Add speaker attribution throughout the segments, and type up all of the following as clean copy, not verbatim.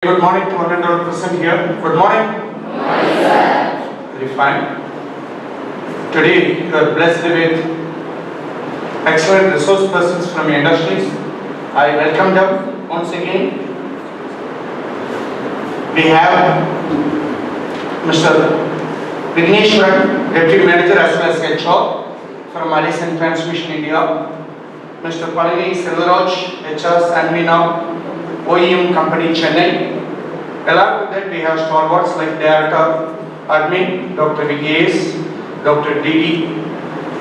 Speaker 1: Good morning to one and all present here. Good morning.
Speaker 2: Good morning, sir.
Speaker 1: Very fine. Today you are blessed with excellent resource persons from industries. I welcome them once again. We have Mr. Vigneshwaran, Deputy Manager as well as HR from Alice and Transmission India. Mr. Palani Selvaraj, HR Sanmina, OEM Company Chennai. Along with that, we have stalwarts like Director, Admin, Dr. ECE, Dr. D.D.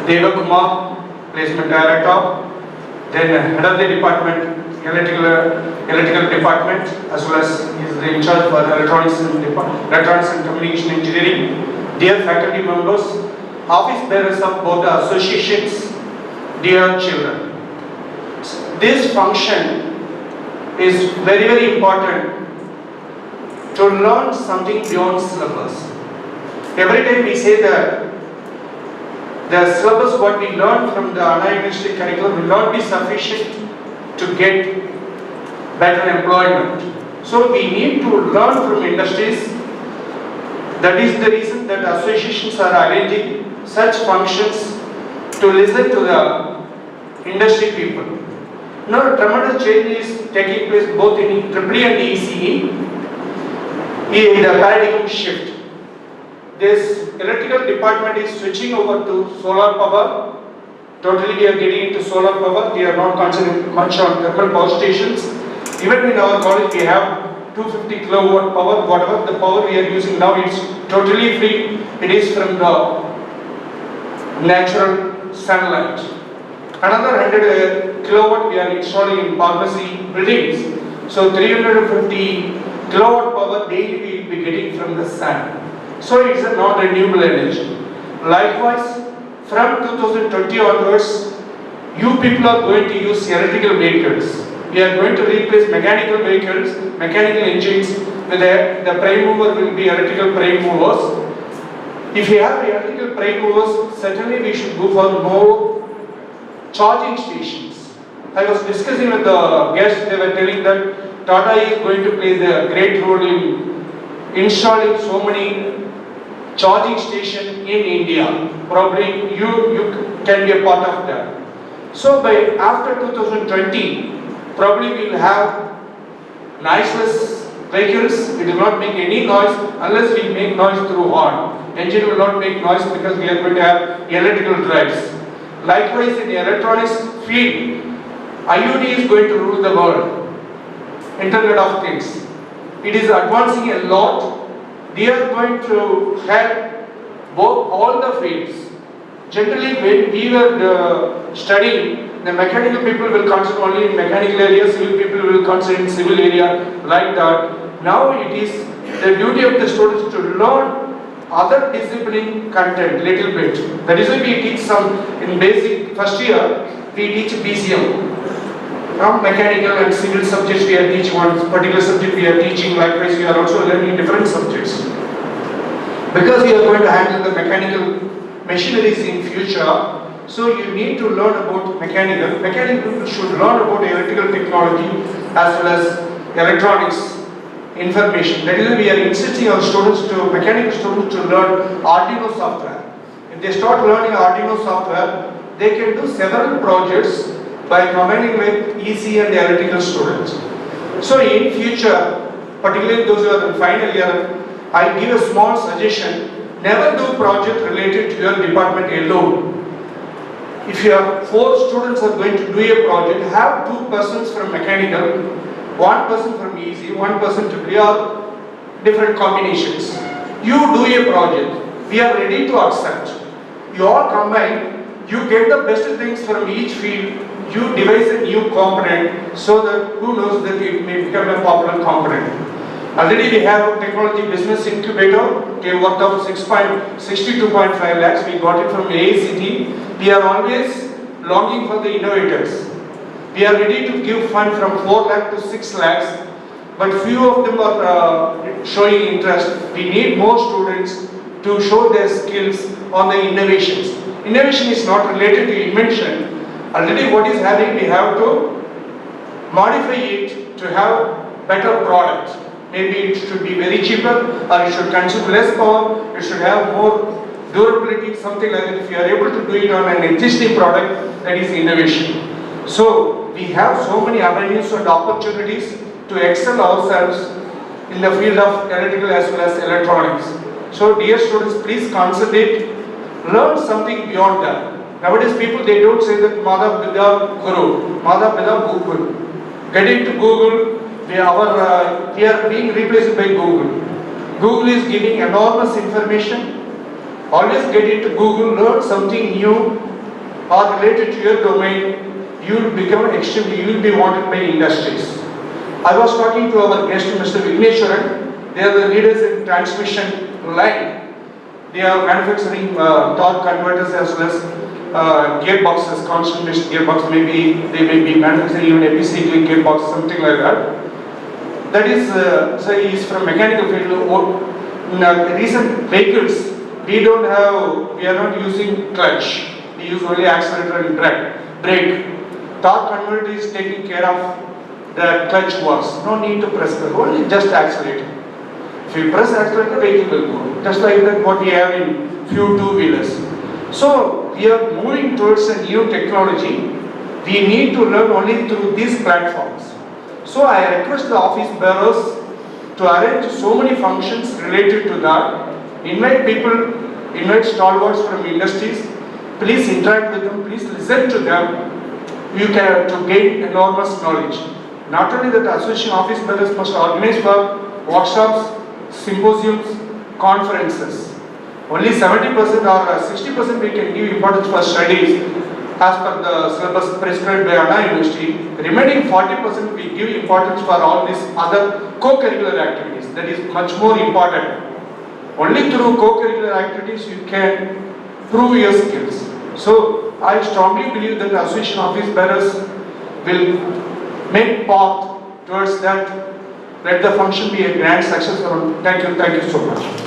Speaker 1: Devakumar, Placement Director, then Head of the Department, Electrical Department, as well as he is in charge for Electronics and Communication Engineering. Dear faculty members, office bearers of both the associations, dear children. This function is very important to learn something beyond syllabus. Every time we say that the syllabus what we learn from the University curriculum will not be sufficient to get better employment. So we need to learn from industries. That is the reason that associations are arranging such functions to listen to the industry people. Now, a tremendous change is taking place both in EEE and ECE. In the paradigm shift. This electrical department is switching over to solar power. Totally we are getting into solar power. We are not concentrating much on thermal power stations. Even in our college we have 250 kilowatt power. Whatever the power we are using now is totally free. It is from the natural sunlight. Another 100 kilowatt we are installing in pharmacy buildings. So 350 kilowatt power daily we will be getting from the sun. So it's a non-renewable energy. Likewise, from 2020 onwards, you people are going to use electrical vehicles. We are going to replace mechanical vehicles, mechanical engines with the prime mover will be electrical prime movers. If you have electrical prime movers, certainly we should go for more charging stations. I was discussing with the guests, they were telling that Tata is going to play a great role in installing so many charging stations in India. Probably you can be a part of that. So by after 2020, probably we will have noiseless vehicles. It will not make any noise unless we make noise through horn. Engine will not make noise because we are going to have electrical drives. Likewise, in the electronics field, IoT is going to rule the world. Internet of Things. It is advancing a lot. They are going to help both all the fields. Generally, when we were studying, the mechanical people will concentrate only in mechanical area, civil people will concentrate in civil area, like that. Now it is the duty of the students to learn other discipline content little bit. That is why we teach some in basic first year, we teach BCM. From mechanical and civil subjects we are teaching one particular subject we are teaching, likewise we are also learning different subjects. Because we are going to handle the mechanical machineries in future, so you need to learn about mechanical. Mechanical people should learn about electrical technology as well as electronics information. That is why we are insisting our students to, mechanical students to learn Arduino software. If they start learning Arduino software, they can do several projects by combining with ECE and the electrical students. So in future, particularly those who are in final year, I give a small suggestion, never do project related to your department alone. If you have 4 students are going to do a project, have 2 persons from mechanical, 1 person from ECE, 1 person to or different combinations. You do a project, we are ready to accept. You all combine, you get the best things from each field, you devise a new component so that who knows that it may become a popular component. Already we have technology business incubator, we have worked of 62.5 lakhs, we got it from AICT. We are always longing for the innovators. We are ready to give fund from 4 lakh to 6 lakhs, but few of them are showing interest. We need more students to show their skills on the innovations. Innovation is not related to invention. Already what is having, we have to modify it to have better product. maybe it should be very cheaper, or it should consume less power, it should have more durability, something like that. If you are able to do it on an existing product, that is innovation. So we have so many avenues and opportunities to excel ourselves in the field of electrical as well as electronics. So dear students, please concentrate, learn something beyond that. Nowadays people, they don't say that Mada Bida Guru, Mada Bida Google. Get into Google, we are being replaced by Google. Google is giving enormous information. Always get into Google, learn something new or related to your domain. You will become extremely, you will be wanted by industries. I was talking to our guest, Mr. Vigneshwaran. They are the leaders in transmission line. They are manufacturing torque converters as well as gearboxes, constant gearbox. Maybe they may be manufacturing even a ECE gearbox, something like that. That is, so he is from mechanical field. In recent vehicles, we are not using clutch. We use only accelerator and brake. Torque converter is taking care of the clutch works. No need to press the only just accelerator. If you press accelerator, vehicle will go. Just like that what we have in few two-wheelers. So we are moving towards a new technology. We need to learn only through these platforms. So I request the office bearers to arrange so many functions related to that. Invite people, invite stalwarts from industries. Please interact with them, please listen to them. You can to gain enormous knowledge. Not only that, association office bearers must organize for workshops, symposiums, conferences. Only 70% or 60% we can give importance for studies as per the syllabus prescribed by Anna University. Remaining 40% we give importance for all these other co-curricular activities. That is much more important. Only through co-curricular activities you can prove your skills. So I strongly believe that the association office bearers will make path towards that. Let the function be a grand success. Thank you so much.